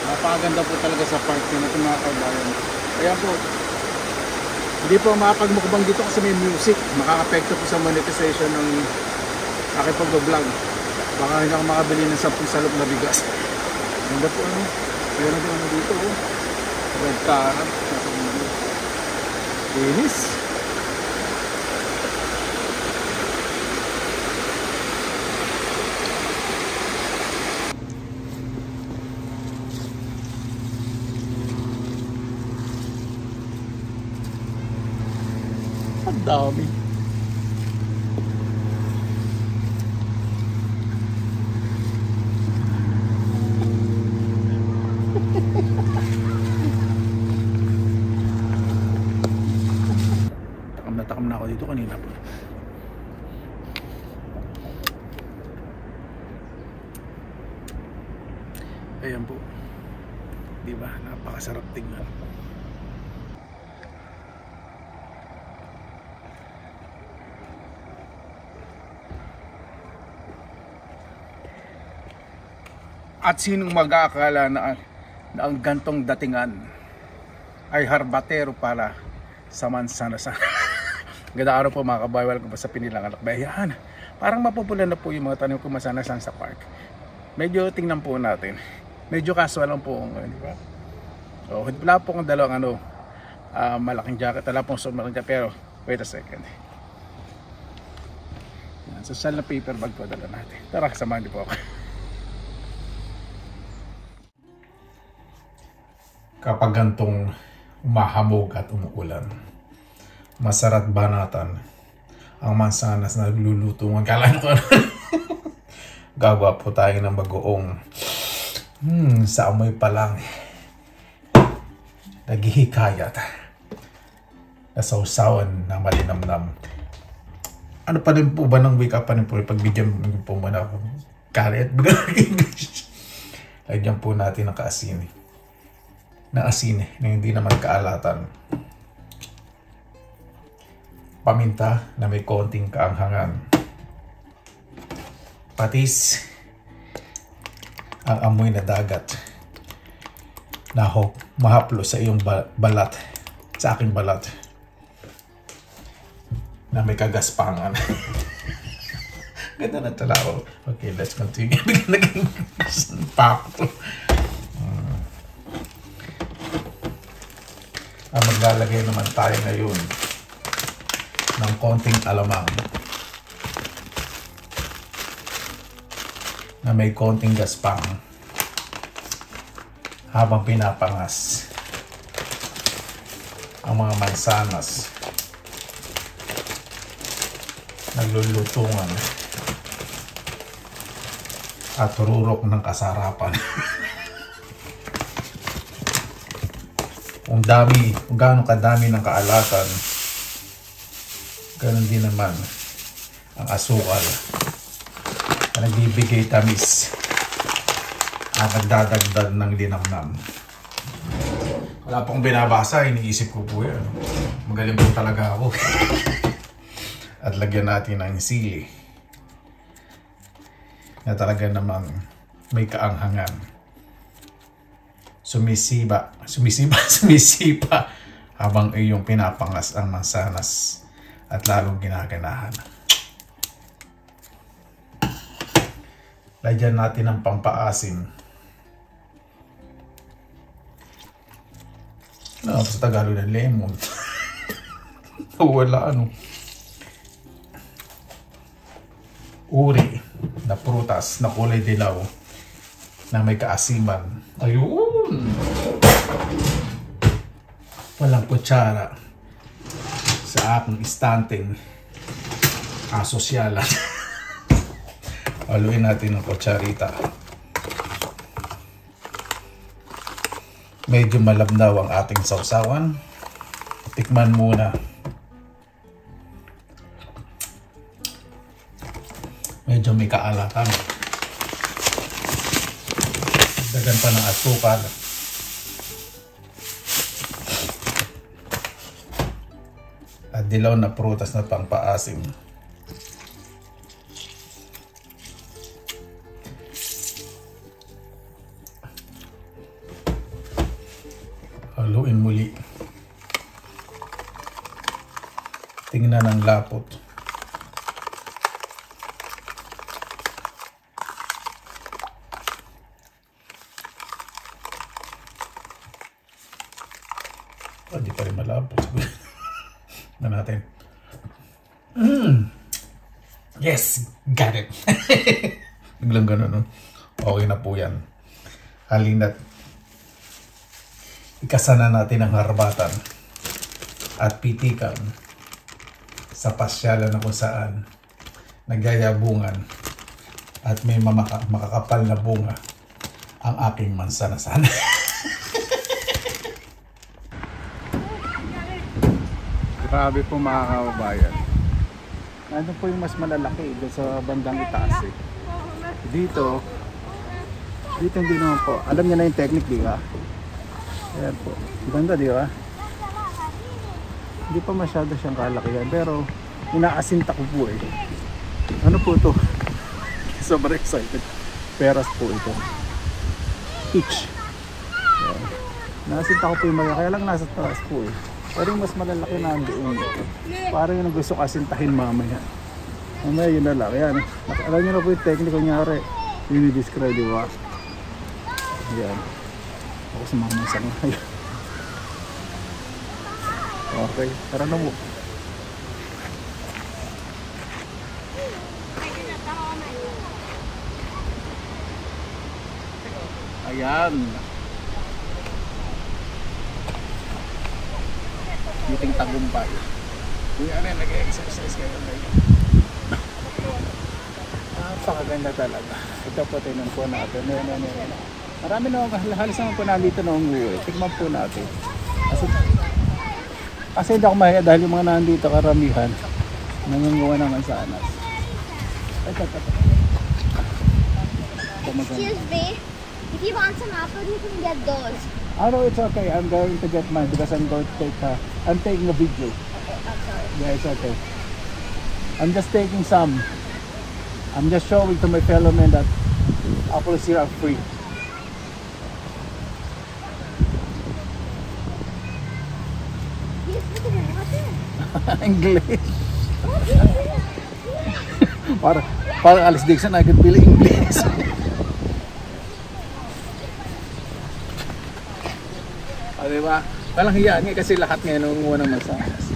Napakaganda po talaga sa parking natin mga kabayan. Kaya po, hindi po makapagmukbang dito kasi may music. Makaka-apekto po sa monetization ng aking pag-vlog. Baka hindi ako makabili ng 10 salop na bigas. Ganda po ano. Kaya na po dito oh. Red carrot. Nasa video. Linis. Ang dami. Takam na ako dito kanina po. Ayan po. Diba? Napakasarap tingnan. At sinong mag-aakala na ang gantong datingan ay harbatero para sa Manzanasan. Ganda araw po mga kabayan, welcome po sa Pinilang Alak Bayan. Parang mapupula na po yung mga tanim ko Manzanasan sa park. Medyo tingnan po natin. Medyo casual lang po ngayon, di ba? So, wala po akong dalawang malaking jacket. Wala pong malaking jacket, pero wait a second. Yan, social na paper bag po dala natin. Tara, samahan niyo po ako. Kapag gantong umahamog at umuulan, masarap banatan ang mansanas na naglulutungan. Kala nyo ko gagawa po tayo ng bagoong sa amoy pa lang naghihikayat nasawsawan na malinamnam. Ano pa rin po ba ng wake up pa rin po pagbigyan po muna karet lagyan po natin ng kaasin na hindi naman kaalatan, paminta na may konting kaanghangan, patis ang amoy na dagat na mahaplo sa iyong balat, sa aking balat na may kagaspangan. Ganda na talaw. Okay, let's continue. Naging pakto. Maglalagay naman tayo ngayon ng konting alamang na may konting gaspang habang pinapangas ang mga mansanas naglulutungan at rurok ng kasarapan. Kung gaano kadami ng kaalatan, ganoon din naman ang asukal na nagbibigay tamis at nagdadagdag ng linamnam. Wala pong binabasa, iniisip ko po yan. Magaling po talaga ako. At lagyan natin ng sili na talaga namang may kaanghangan. Sumisipa habang iyong pinapangas ang mansanas at lalong ginaganahan. Lagyan natin ng pampaasim. Sa Tagalog ng lemon. Wala uri na prutas na kulay dilaw na may kaasiman. Ayun! Walang kutsara sa aking istanteng asosyalan. Haluin natin ng kutsarita. Medyo malabnaw ang ating sausawan. Tikman muna. Medyo may kaalatan. Dagan pa ng asukal. At dilaw na prutas na pangpaasim. Haluin muli. Tingnan ang lapot. Hindi pa rin malapot. Na natin. Yes! Got it! Biglang ganun, no? Okay na po yan. Halina't ikasana natin ang harbatan at pitikan sa pasyalan na kung saan nagyayabungan at may makakapal na bunga ang aking mansana-sana. Grabe po mga kababayan. Nandun po yung mas malalaki doon sa bandang itaas eh. Dito hindi naman po. Alam niya na yung technique, di ba? Ayan po. Ganda, di ba? Hindi pa masyado siyang kalakihan, pero inaasinta ko po eh. Ano po ito? Sobrang excited. Peras po ito. Peach. Ayan. Naasinta ko po yung mga, kaya lang nasa taas po eh. Pero yung mas malalaki na doon. Parang yun ang gusto ko asintahin mamaya. Mamaya yun na lang. Ayan. Alam nyo na po yung technique. Kunyari, yun i-describe, di ba? Ayan. Ako sa mga masang. Okay. Tara na mo. Ayan. Meeting tagumpay. Kuya ano, nag-exercise kayo ngayon. Napakaganda talaga. Ito po tinan po natin. Marami na halos naman po nandito na umuwi. Tignan po natin. Kasi hindi ako mahiya dahil yung mga nandito karamihan nangunguha ng mansanas. Excuse me, if you want some apples, you can get those. Oh no, it's okay. I'm going to get mine because I'm going to take I'm taking a video. I'm sorry. Yeah, it's okay. I'm just taking some. I'm just showing to my fellow men that apples here are free. Yes, look at it. What's it? English. Parang Alice Dixon, I can feel English. Diba? Walang hiya nga kasi lahat ngayon nangunguha ng mansanas.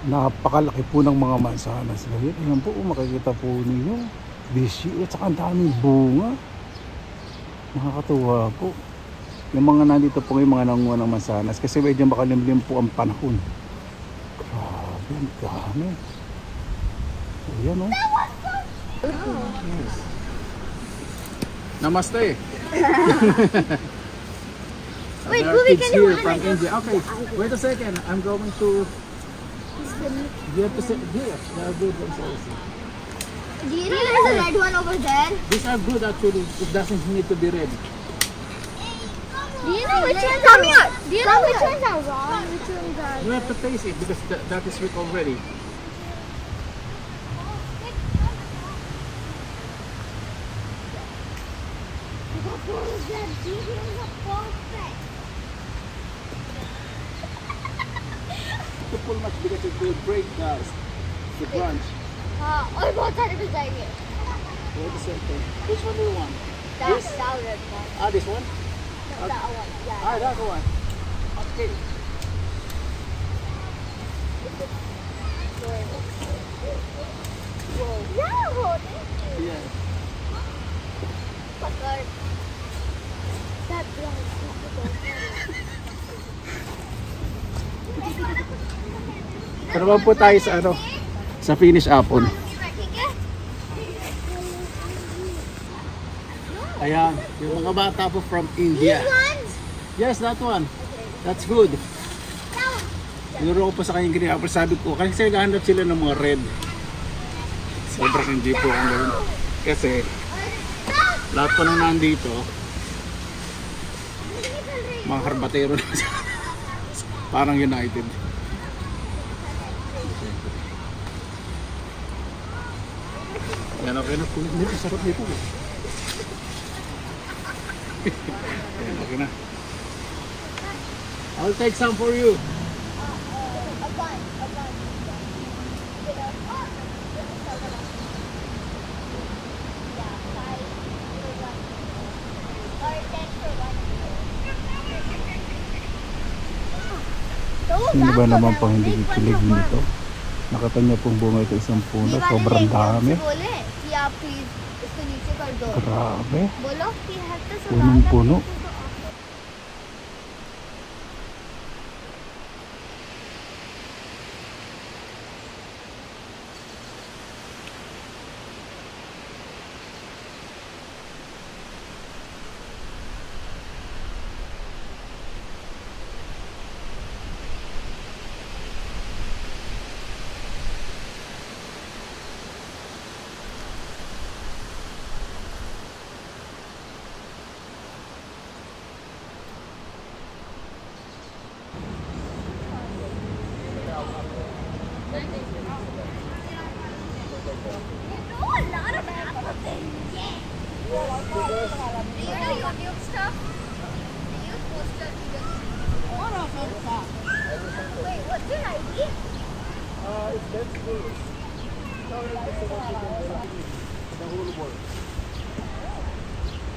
Napakalaki po ng mga mansanas. Ayan po, makikita po ninyo. Bisyo at saka ang daming bunga. Nakakatuwa po. Yung mga nandito po yung mga nangunguha ng mansanas kasi medyo makalimlim po ang panahon. Grabe, ang dami. Ayan o. Yes. Namaste. Wait, there are Booby, kids can you here run from like India. Okay, wait a second. I'm going to. You have to sit here. They are good ones also. Do you know there's a red one over there? These are good actually. It doesn't need to be red. Do you know which ones are wrong? Do you know which ones are wrong? Which ones are? You have to taste it because that is sweet already. To pull much because it will break the branch. और बहुत सारे मिल जाएंगे. Wait a second. Which one do you want? That This? red one. This one? That one. Yeah. That one. Okay. No, thank you. Yeah. But that one. Pero naman po tayo sa ano, sa finish apple. Ayan, yung mga bata po from India. Yes, that one. That's good. Tinuro ko po sa kanyang green apple. Sabi ko, kasi naghahanap sila ng mga red. Sobrang hindi po ang gawin. Kasi, lahat po nang nandito, mga harbatero na parang United. Ayan, okay na. Kulit nito. Sarap nito. Ayan, okay na. I'll take some for you. A bunch. Yeah, 5 for 1 or 10 for 1. Sino ba naman pang hindi kikilig nito? Nakita pong bunga ito isang puno. Sobrang dami. Yeah, please. इसको नीचे कर दो. Grabe. बोलो कि हद से Punong-puno.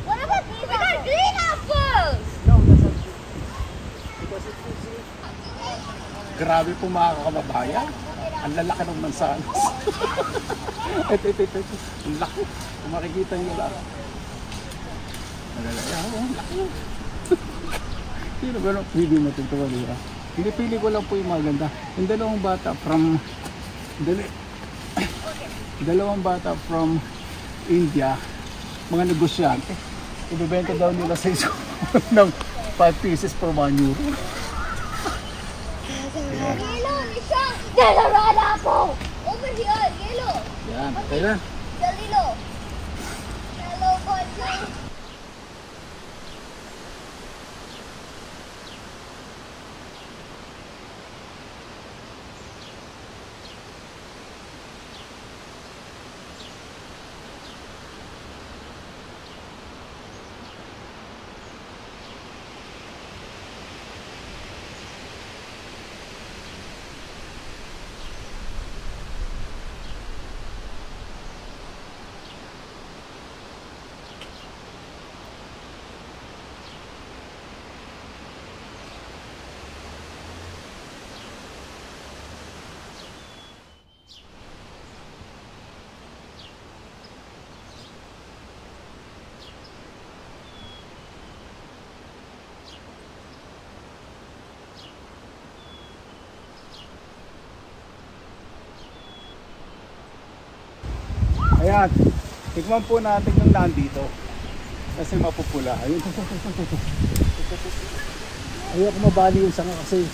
What about these? We got green apples! Grabe po mga kababayan. Ang lalaki ng mansanas. ito. Ang laki. Kung makikita nyo lang. Ang laki. Sino ba nung pili matutuwa nila? Hindi, pili ko lang po yung maganda. Yung dalawang bata from India, mga negosyante. Ibibenta daw nila sa iso ng 5 pieces per 1 euro. Yellow, Nisha! There's a red apple! Over here, yellow! Yan, kaya. The yellow! Yellow button! Ayan, tikman po natin yung nandito kasi mapupula. Ayun, ayoko mabali yung sanga kasi.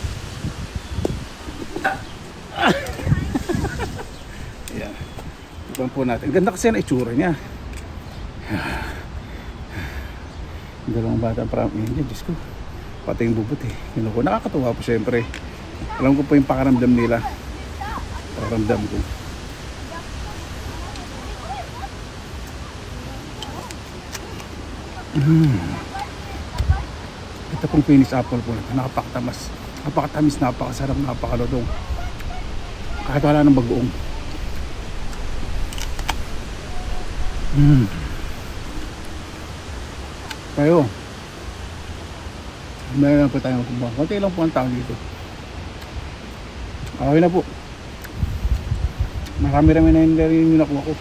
Ayan, tikman po natin. Ganda kasi ang itsura niya. Dalawang bata from India, Diyos ko, pati yung bubot eh. Yun ako, nakakatuwa po syempre. Alam ko po yung pakaramdam nila. Pakaramdam ko. Ito pong Finnish apple po ito, napakatamis, napakasarap, napakalutong kahit wala ng bagoong. Kayo, meron lang po tayong kumuha, konti lang po ang tao dito. Okay na po, marami-rami na yung nakuha ko.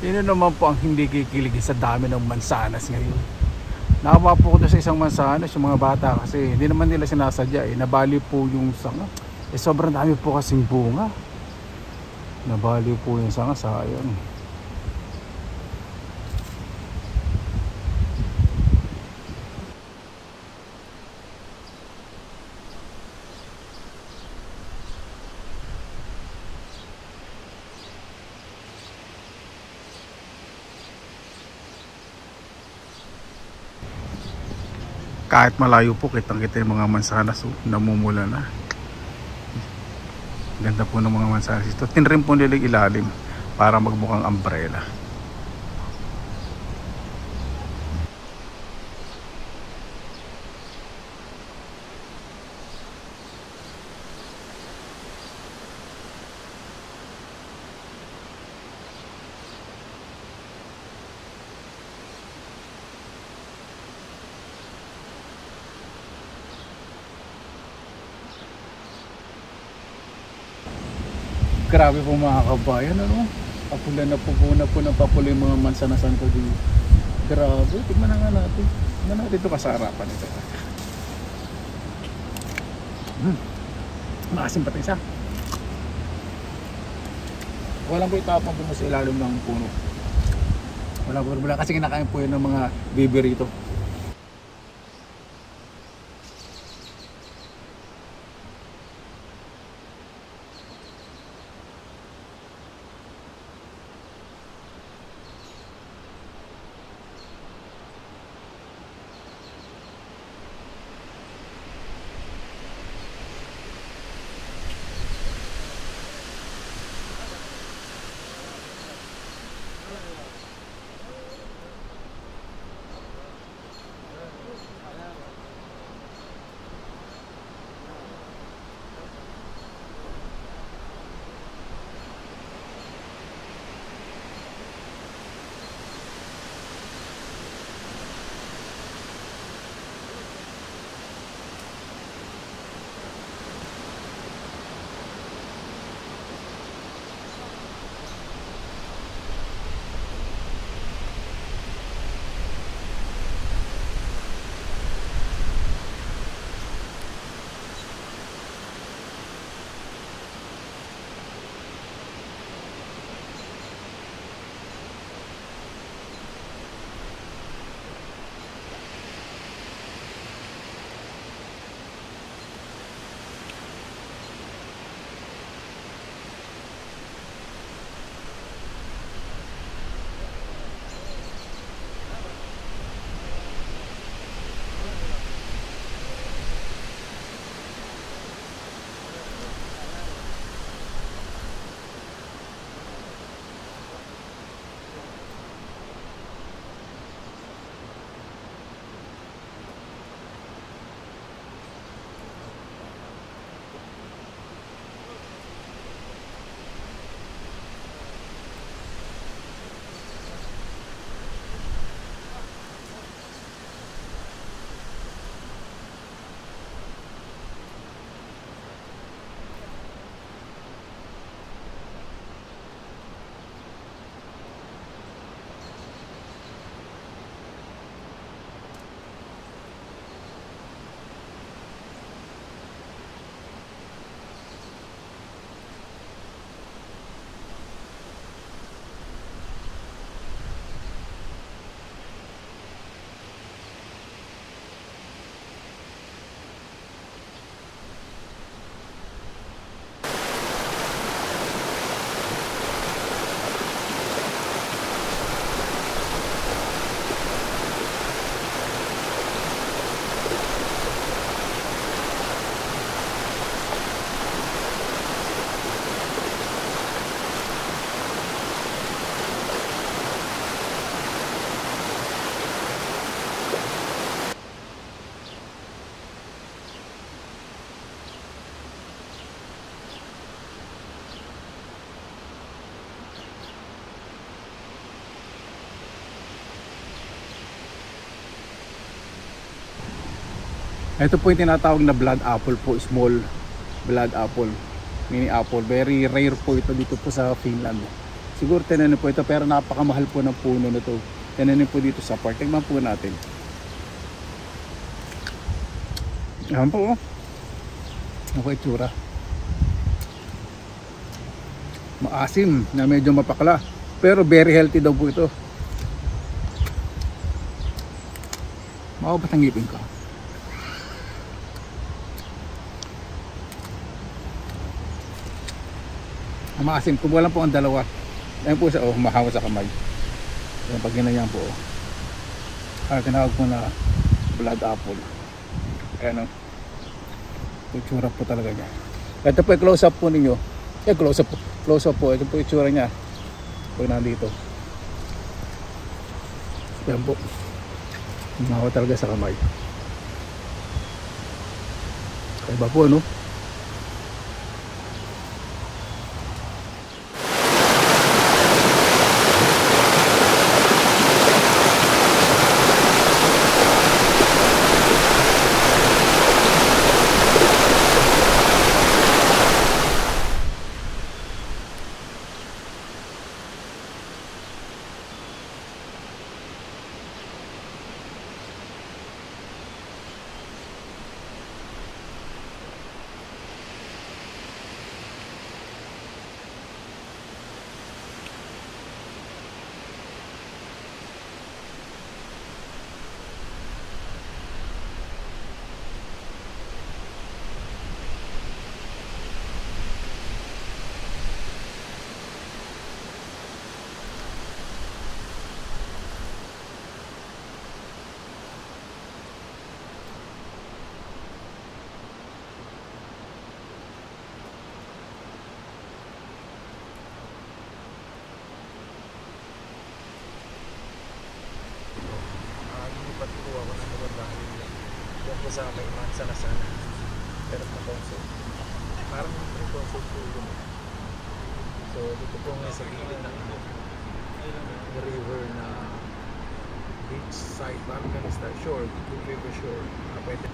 Yun naman po ang hindi kikilig sa dami ng mansanas ngayon. Nakawa po ko sa isang mansanas yung mga bata kasi hindi naman nila sinasadya eh. Nabali po yung sanga. Eh sobrang dami po kasing bunga. Nabali po yung sanga, sayang. Kahit malayo po, kitang-kita yung mga mansanas, namumula na. Ganda po ng mga mansanas ito. Tinrim po nila ilalim para magmukhang umbrella. Grabe po mga kabayan, ano? Papula na po ng papula yung mga mansanasan ko dito. Grabe, tignan na nga natin. Tignan natin ito kasarapan ito. Makasim pa tayo isa. Walang po itapang po sa ilalim ng puno. Wala kasi kinakain po yun ng mga baby rito. Ito po yung tinatawag na blood apple po, small blood apple, mini apple. Very rare po ito dito po sa Finland. Siguro tinanim po ito, pero napakamahal po ng puno na to. Tinanim po dito sa park. Tingnan po natin. Ayan po, oh. Ako itsura. Maasim na medyo mapakla. Pero very healthy daw po ito. Makabat ang ngipin ko. Maasim. Kumuha lang po ang dalawa. Ayan po siya, oh, humahawa sa kamay. Ayan, pag ginanyan po, oh. Tinawag po na blood apple. Ayan, oh. Itsura po talaga niya. Ito po, close up po ninyo. Close up po. Close up po. Ito po itsura niya. Pag nandito. Ayan po. Humahawa talaga sa kamay. Iba po, no? Patuwa ako ng lugar dahil doon po sa may mansa na sana pero na consult parang free consult po yun. So dito po ngayon sa gilid ng river na beach side, parang ganun sa shore, river shore, pwede.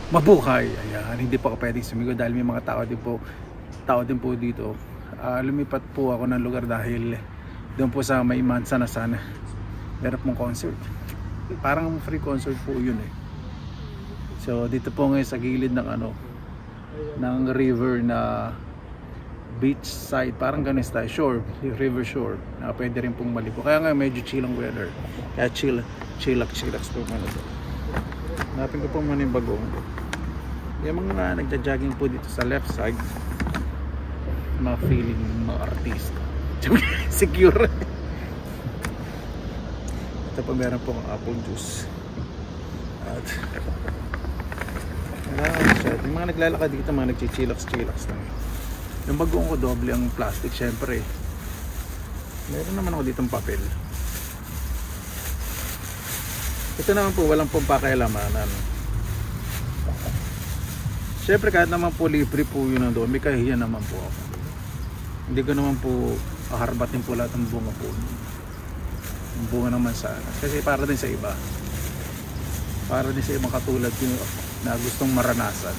Mabuhay. Ayan, hindi pa ako pwedeng sumigaw dahil may mga tao din po dito. Lumipat po ako ng lugar dahil doon po sa may mansa na sana meron pong concert. Parang free concert po yun eh. So dito po ngayon sa gilid ng ng river na beach side, parang ganun style, shore, river shore na pwede rin pong maligo. Kaya nga medyo chill ang weather. Kaya chillax po muna to. Hanapin ko po muna yung bagong. Yung mga nagja-jogging po dito sa left side, mga feeling mga artista. Secure. Ito pa meron po apple juice. At yung mga naglalakad dito, mga nagchichillax lang. Yung bagong ko doble ang plastic syempre. Meron naman ako ditong papel. Ito naman po, walang pong pakialaman. Siyempre kahit naman po libre po yun nandoon, may kahihiyan naman po ako. Hindi ko naman po aharbatin po lahat ng bunga po. Yung bunga naman sana. Kasi para din sa iba. Para din sa ibang katulad yung na gustong maranasan.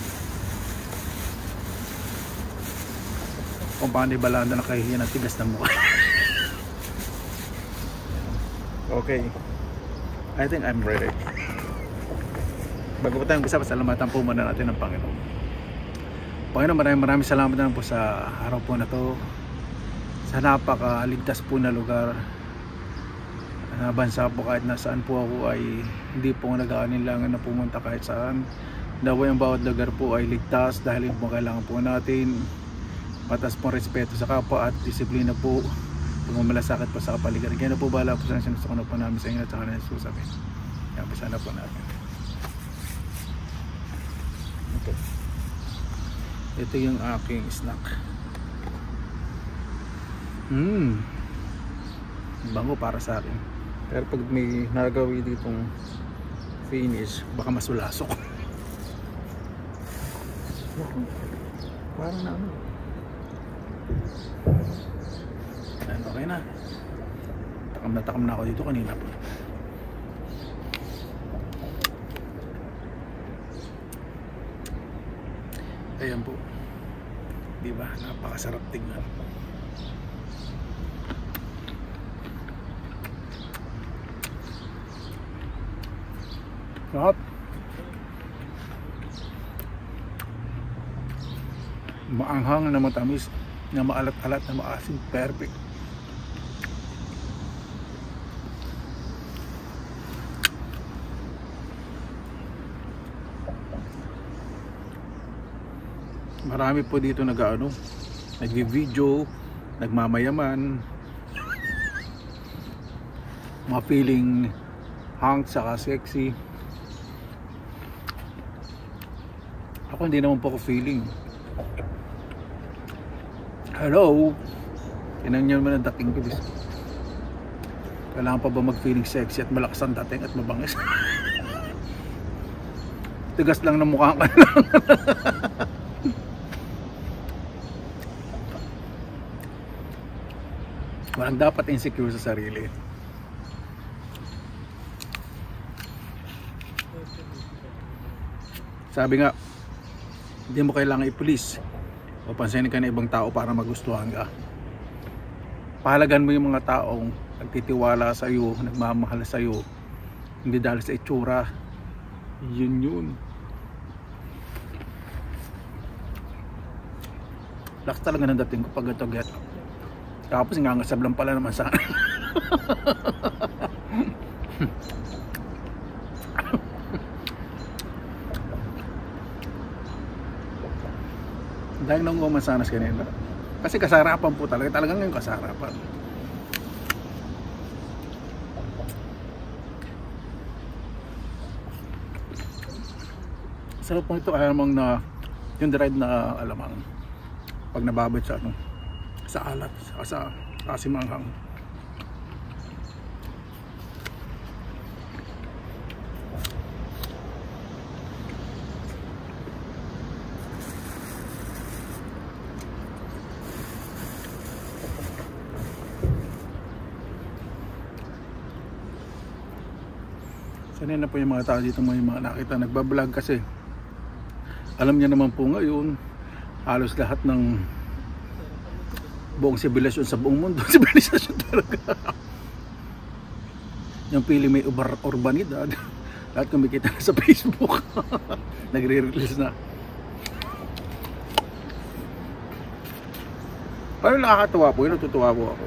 Kung paano ibalanda na kahihiyan ng tigas ng mukha. Okay. I think I'm ready. Bago pa tayong umpisa, pasalamatan po muna natin ng Panginoon. Panginoon, maraming salamat na po sa araw po na to. Sa napakaligtas po na lugar na bansa po, kahit nasaan po ako ay hindi po nag-aalinlangan na pumunta kahit saan. Naway ang bawat lugar po ay ligtas dahil yung po kailangan po natin. Patas po respeto sa kapwa at disiplina po. Pagmamalasakit po sa kapaligiran. Kaya na po bahala po sa sinusukunan po namin sa inyo at sa kanila susabi. Kaya umpisa na po natin. Ito yung aking snack. Bango para sa akin. Pero pag may nagawi ditong finish, baka masulasok. Parang na ano. Ayan, okay na. Takam na ako dito kanina po. Ayan po. Diba? Napakasarap tingnan. Sarap. Maanghang na matamis, na maalat-alat na maasim. Perfect. Marami po dito nag-video, nagmamayaman, mga feeling hang saka sexy. Ako hindi naman po ako feeling. Hello, tinangyan mo ng dating ko. Kailangan pa ba mag-feeling sexy at malakas ang dating at mabangis? Tigas lang ng mukha ka lang. Walang dapat insecure sa sarili. Sabi nga, hindi mo kailangan i-please o pansinin ka ng ibang tao para magustuhan ka. Pahalagan mo yung mga taong nagtitiwala sa iyo, nagmamahal sa iyo, hindi dahil sa itsura. Yun. Lakas talaga ng dating ko pag ito get up. Tapos ngangasab lang pala naman sana. Dahil nang umasanas kanina. Kasi kasarapan po talaga. Talagang yung kasarapan. Sarap po ito alamang na yung dried na alamang pag nababad sa ano, sa alat, sa asimanghang. Sanay na po yung mga tao dito, may mga nakita nagbablog kasi alam niya naman po ngayon halos lahat ng buong sibilisasyon sa buong mundo, sibilisasyon talaga. Yung pili may urbanidad, lahat kumikita na sa Facebook. Nagre-release na. Pero nakakatuwa po, yun natutuwa po ako.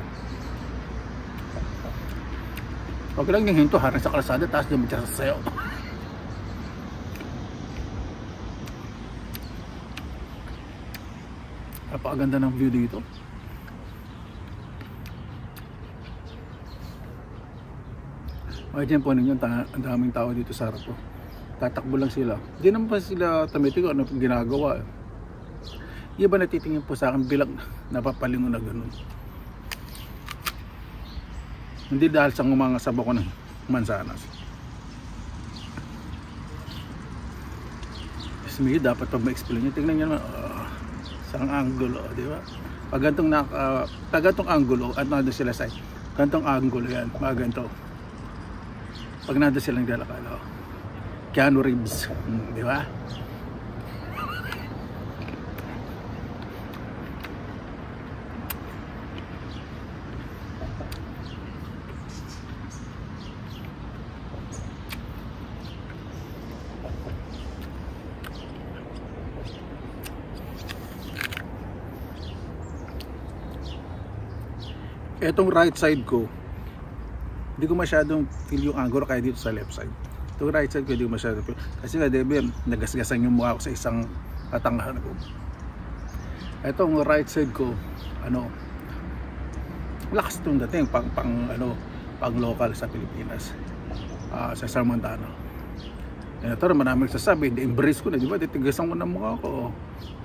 Huwag lang yung hinto, harang sa kalsada, taas dumit sa sayo. Napakaganda ng view dito. Imagine po ninyo, ang daming tao dito sa harap po. Tatakbo lang sila. Hindi naman pa sila tamitigo ano pong ginagawa. Iba natitingin po sa akin bilang napapalingon na ganun. Hindi dahil sa umangasab ako ng mansanas. Kasi dapat pag ma-explain nyo, tingnan nyo naman, isang angulo, di ba? Pag gantong angulo, at nado sila sa gantong angulo yan, mga ganto. Pag nado silang dalakala, Keanu Reeves, di ba? Etong right side ko, hindi ko masyadong feel yung angle kaya dito sa left side. Itong right side ko hindi ko masyadong feel. Kasi nga Debbie, nagasgasan yung mukha ko sa isang katanghan ko. Etong right side ko, ano, lakas itong dating pang local sa Pilipinas, sa Salmontano. Ito naman namin sasabi, embrace ko na, di ba? Titigasan ko ng mukha ko.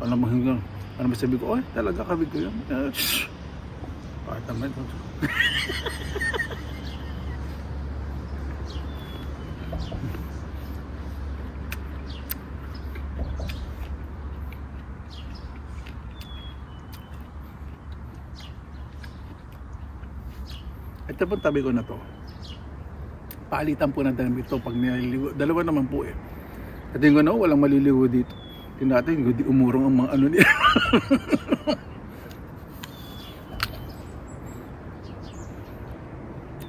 Alam mo, sabi ko, talaga kami ko yun. Bakit naman ito? Ito po tabi ko na to. Palitan po ng damit ito pag nililigo. Dalawa naman po eh. At yung gano'n, walang maliligo dito. Tingnan natin, hindi umurong ang mga ano niya.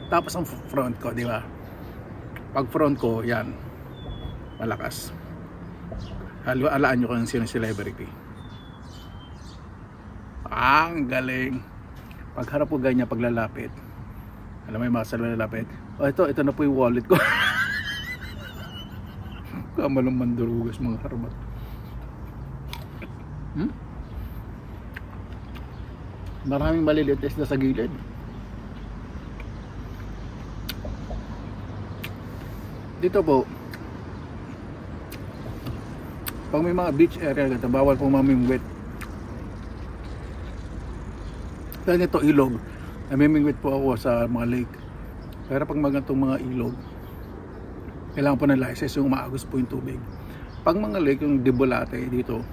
Tapos ang front ko, di ba? Pag front ko, yan. Malakas. Alaan nyo kung sino celebrity. Ang galing. Pag harap ko ganyan, paglalapit. Alam mo yung mga lalapit. Ito na po yung wallet ko. Kamalong mandurugas mga harmat. Maraming maliliit isda sa gilid. Dito po, pag may mga beach area, bawal po mamimwit. Dahil ito ilog, namimingwit po ako sa mga lake. Pero pag magandang mga ilog, kailangan po ng license yung umaagos po yung tubig. Pag mga lake, yung Debolate dito,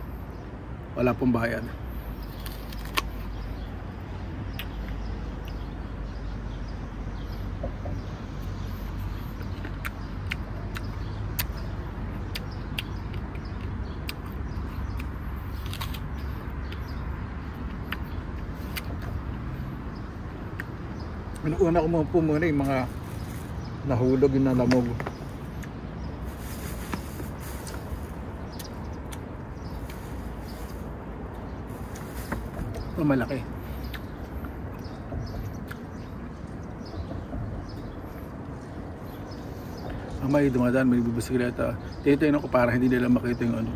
wala pong bayad. Una ko po muna yung mga nahulog yung nalamog. Ito malaki. Ang may dumadaan, may bisikleta. Titinan ko para hindi nila makita yung ano.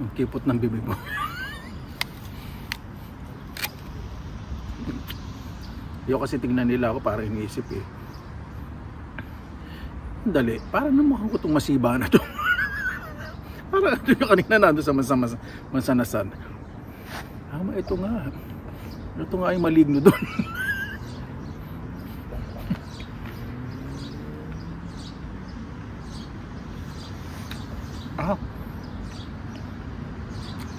Ang kipot ng bibig mo. Yung kasi tignan nila ako para iniisip eh. Dali, para naman ko itong masiba na to. Para ito yung kanina nando sa mansanasan. Ito nga. Ito nga yung maligno doon.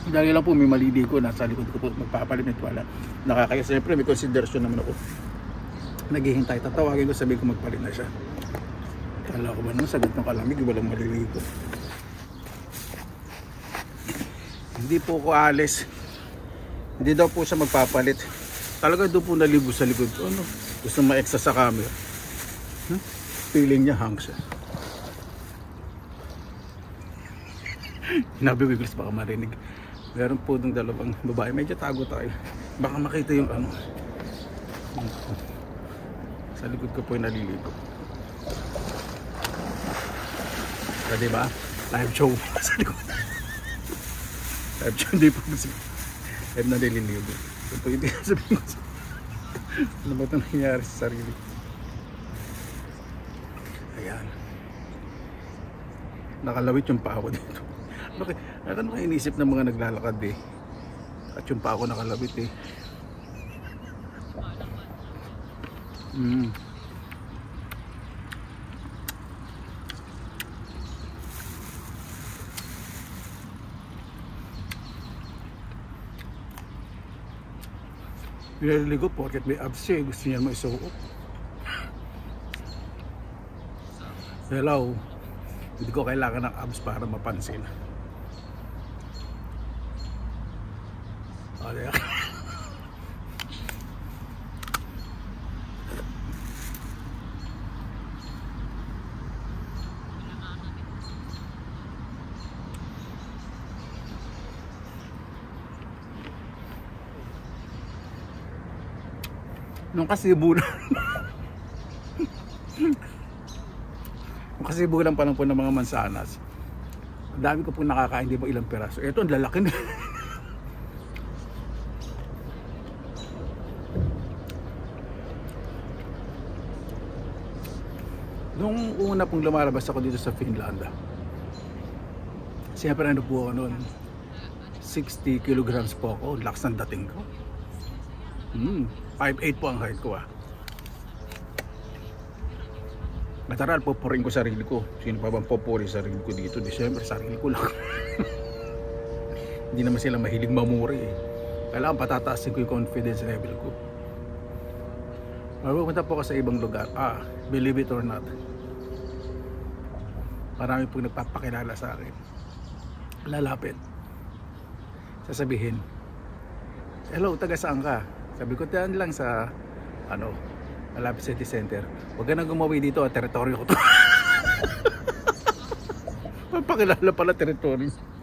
Dahil lang po may malidi ko, nasa likod ko po, magpapalimit wala. Nakakaya, siyempre may consideration naman ako. Naghihintay, tatawagin ko, sabihin ko magpalit na siya. Kala ko ba nung sagot ng kalamig, walang maliligo. Hindi po ko alis. Hindi daw po siya magpapalit. Talaga doon po naligo sa likod ko. Ano? Gusto ma-extra sa camera. Feeling niya hang siya. Nabibiglas baka marinig. Meron po ng dalawang babae. Medyo tago tayo. Baka makita yung ano. Sa likod ko po yung naliligo. So, diba? Live show sa likod. Live show. Hindi po kasi live na naliligo. Ito po yung sabihin ko. Ano ba ito nangyayari sa sarili? Ayan. Nakalawit yung paa ko dito. Okay, ano kayo inisip ng mga naglalakad eh? At yung pa ako nakalabit eh. Pinaliligo porket may abs siya, gusto niya maisuot. Hello, hindi ko kailangan ng abs para mapansin. Nung kasibulan nung kasibulan pa lang po ng mga mansanas, ang dami ko po nakakain, di ba ilang peraso. Ito ang lalaki na. Nung una pong lumalabas ako dito sa Finland, siyempre ano po ako noon, 60 kilograms po ako, lakas ng dating ko. 5'8 po ang height ko Natural, pupurin ko sarili ko. Sino pa bang pupuri sarili ko dito? Siyempre sarili ko lang. Hindi naman sila mahilig mamuri Kailangan patataasin ko yung confidence level ko. Pumunta po ako sa ibang lugar. Believe it or not, marami pong nagpapakilala sa akin. Lalapit, sasabihin, hello, taga saan ka? Sabi ko, tiyan lang sa malapit city center. Huwag ka nang gumawi dito, teritoryo ko to. Papakilala pala teritoryo.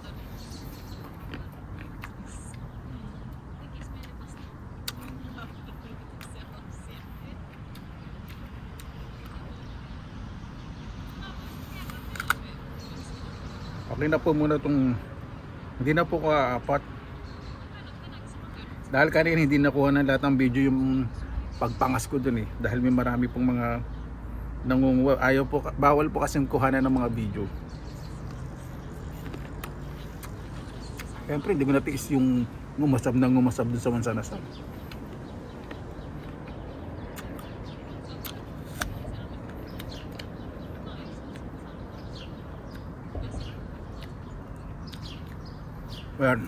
Okay na po muna itong, hindi na po ko apat dahil kanina hindi nakuha ng lahat ng video yung pagpangas ko dun dahil may marami pong mga nangunguha. Bawal po kasing kuhanan ng mga video. Siyempre hindi ko natiis yung ngumasab dun sa mansanasab. Ayan.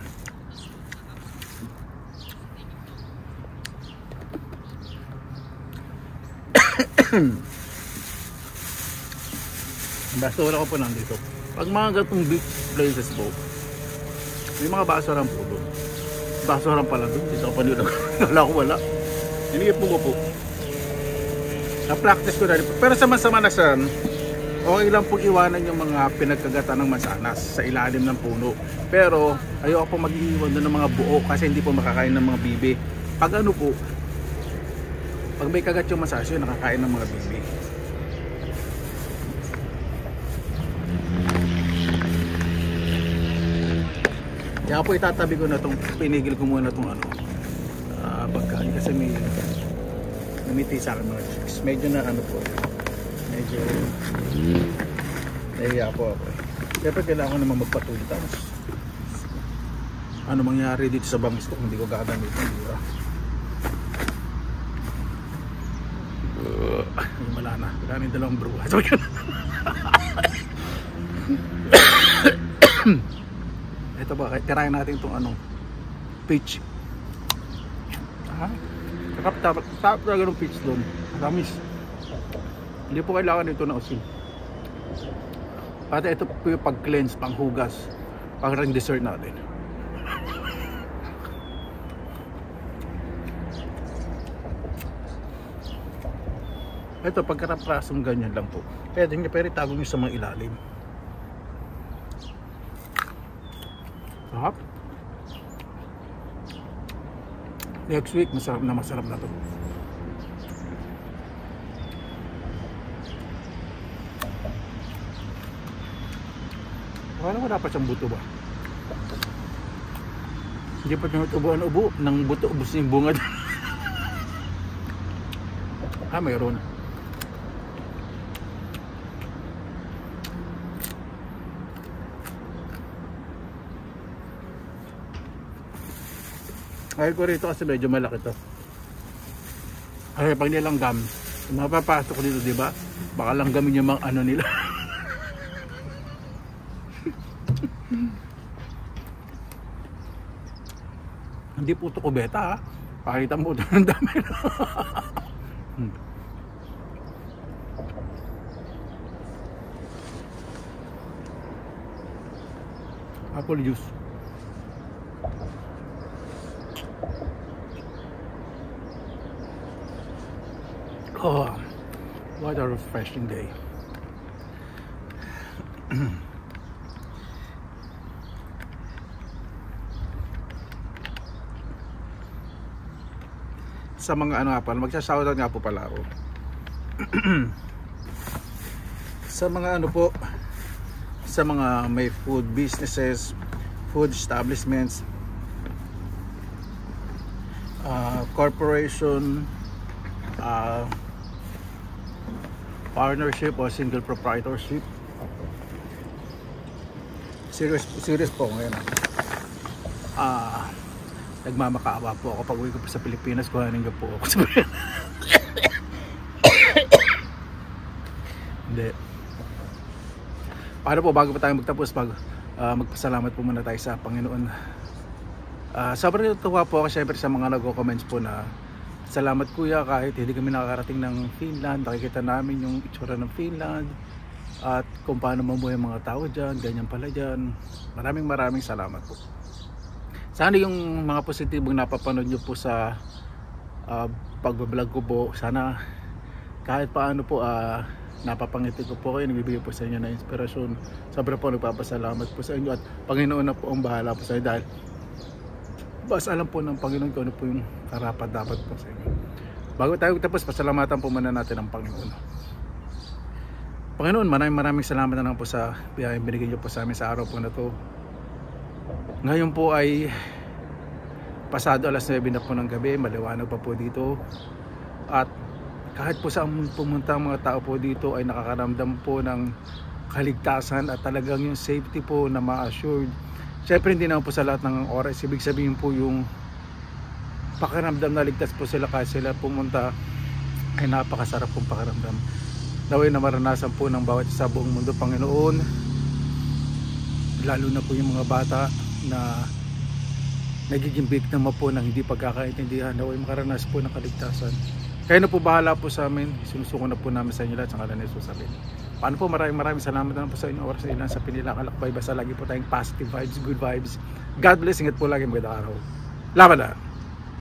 Basura ko po nandito. Pag mga gatong beach places po, may mga basura po doon. Basura pala doon. Dito ako pa wala. Iniipon ko po. Na-practice ko na rin. Pero sama-sama na san, okay lang po iwanan yung mga pinagkagatan ng mansanas sa ilalim ng puno. Pero ayoko po mag-iwan doon ng mga buo kasi hindi po makakain ng mga bibi. Pag pag may kagat yung mansanas yun, nakakain ng mga bibi. Kaya po itatabi ko na itong, pinigil ko muna itong pagkain kasi may namiti sa akin mga chicks. Medyo na po. Medyo nahiya po ako. Siyempre kailangan ko naman magpatuloy tapos ano mangyari dito sa bangis ko kung hindi ko gagamitin, di ba? Wala na yung dalawang bruha. Ito ba, tirahin natin itong peach. Sarap talaga ng peach doon. Ramis. Hindi po kailangan ito na usin. Pati ito po yung pag-cleanse, pang-hugas, pang-ring dessert natin. Ito, pagkaraprasong ganyan lang po. Pwede itago nyo sa mga ilalim. Sarap. Next week, masarap na to. Wala pa siyang buto ba? Hindi pa tinutubuan ubo ng buto, ubos yung bunga. Mayroon. Ayaw ko rito kasi medyo malaki to. Ay, pag nilanggam, mapapasok dito, di ba? Baka langgamin yung mga nila. Hindi po ito kubeta, ha? Pakita mo ito ng dami. Apple juice. Oh, what a refreshing day. Sa mga magsashoutout nga po pala ako. Sa mga sa mga may food businesses, food establishments, corporation, partnership o single proprietorship. Serious po ngayon. Nagmamakaawa po ako pag uwi ko po sa Pilipinas, kuhanin niyo po ako sa hindi. Paano po bago pa tayo magtapos, magpasalamat po muna tayo sa Panginoon. Sobrang natuwa po ako syempre sa mga nagko-comments po na salamat kuya, kahit hindi kami nakakarating ng Finland, nakikita namin yung itsura ng Finland at kung paano mamuhay mga tao dyan, ganyan pala dyan. Maraming salamat po. Sana yung mga positibong napapanood nyo po sa pagbablog ko po, sana kahit paano po napapangiti ko po kayo, nagbibigay po sa inyo ng inspirasyon. Sobra po nagpapasalamat po sa inyo at Panginoon na po ang bahala po sa inyo dahil basta alam po ng Panginoon kung ano po yung karapat dapat po sa inyo. Bago tayo tapos, pasalamatan po muna natin ang Panginoon. Panginoon, maraming salamat na lang po sa biyayang binigay niyo po sa amin sa araw po na to. Ngayon po ay pasado alas 9 na po ng gabi, maliwanag pa po dito at kahit po saan pumunta ang mga tao po dito ay nakakaramdam po ng kaligtasan at talagang yung safety po na ma-assured. Siyempre hindi naman po sa lahat ng oras, ibig sabihin po yung pakiramdam na ligtas po sila kahit sila pumunta ay napakasarap pong pakiramdam. Naway na maranasan po ng bawat isa buong mundo, Panginoon, lalo na po yung mga bata na nagiging biktima po ng hindi pagkakaintindihan, naway makaranas po ng kaligtasan. Kayo na po bahala po sa amin, sinusuko na po namin sa inyo lahat sa ngalan ni Jesus. Paano po, maraming salamat na po sa inyo oras sa ilan sa Pinilakalakbay. Basta lagi po tayong positive vibes, good vibes. God bless, ingat po lagi, magandang araw. Laban na!